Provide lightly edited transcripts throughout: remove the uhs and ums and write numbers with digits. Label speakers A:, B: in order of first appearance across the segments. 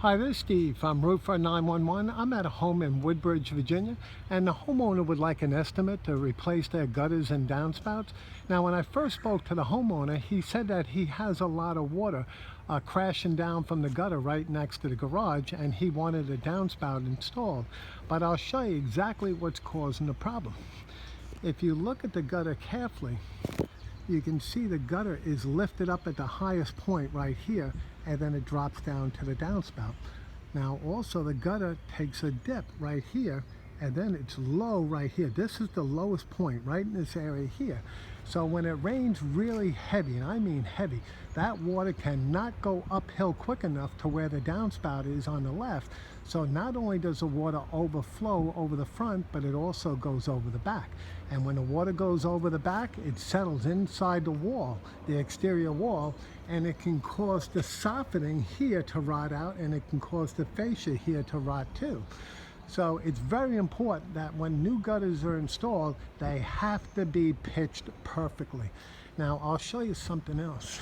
A: Hi, this is Steve. I'm Roofer 911. I'm at a home in Woodbridge, Virginia, and the homeowner would like an estimate to replace their gutters and downspouts. Now, when I first spoke to the homeowner, he said that he has a lot of water crashing down from the gutter right next to the garage, and he wanted a downspout installed. But I'll show you exactly what's causing the problem. If you look at the gutter carefully, you can see the gutter is lifted up at the highest point right here, and then it drops down to the downspout. Now also the gutter takes a dip right here, and then it's low right here. This is the lowest point right in this area here. So when it rains really heavy, and I mean heavy, that water cannot go uphill quick enough to where the downspout is on the left. So not only does the water overflow over the front, but it also goes over the back. And when the water goes over the back, it settles inside the wall, the exterior wall, and it can cause the softening here to rot out, and it can cause the fascia here to rot too. So it's very important that when new gutters are installed, they have to be pitched perfectly. Now I'll show you something else.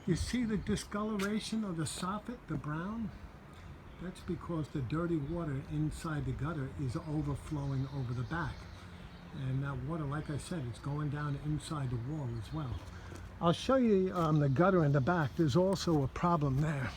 A: You see the discoloration of the soffit, the brown? That's because the dirty water inside the gutter is overflowing over the back. And that water, like I said, is going down inside the wall as well. I'll show you the gutter in the back. There's also a problem there.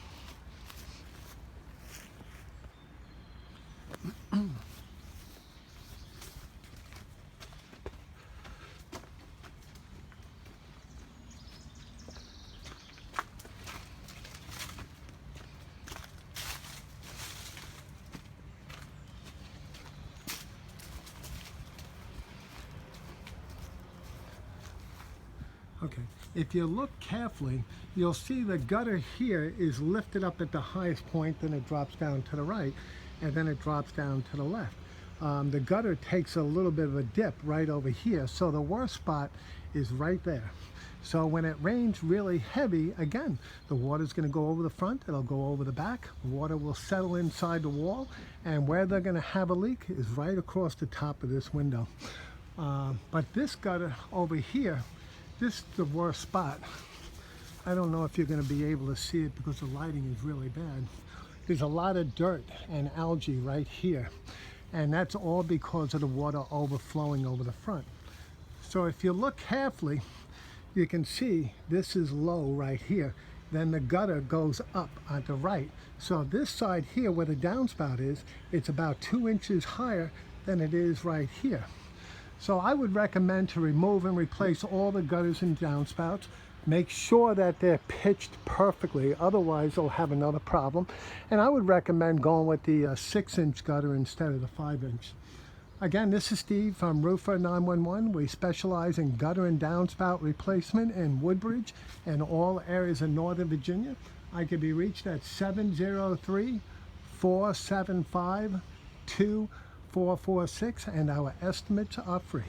A: Okay, if you look carefully, you'll see the gutter here is lifted up at the highest point, then it drops down to the right, and then it drops down to the left. The gutter takes a little bit of a dip right over here, so the worst spot is right there. So when it rains really heavy, again, the water's going to go over the front, it'll go over the back, water will settle inside the wall, and where they're going to have a leak is right across the top of this window. But this gutter over here, this is the worst spot. I don't know if you're going to be able to see it because the lighting is really bad. There's a lot of dirt and algae right here, and that's all because of the water overflowing over the front. So if you look carefully, you can see this is low right here. Then the gutter goes up on the right. So this side here where the downspout is, it's about 2 inches higher than it is right here. So I would recommend to remove and replace all the gutters and downspouts. Make sure that they're pitched perfectly, otherwise they'll have another problem. And I would recommend going with the 6-inch gutter instead of the 5-inch. Again, this is Steve from Roofer 911. We specialize in gutter and downspout replacement in Woodbridge and all areas of Northern Virginia. I can be reached at 703-475-2446, and our estimates are free.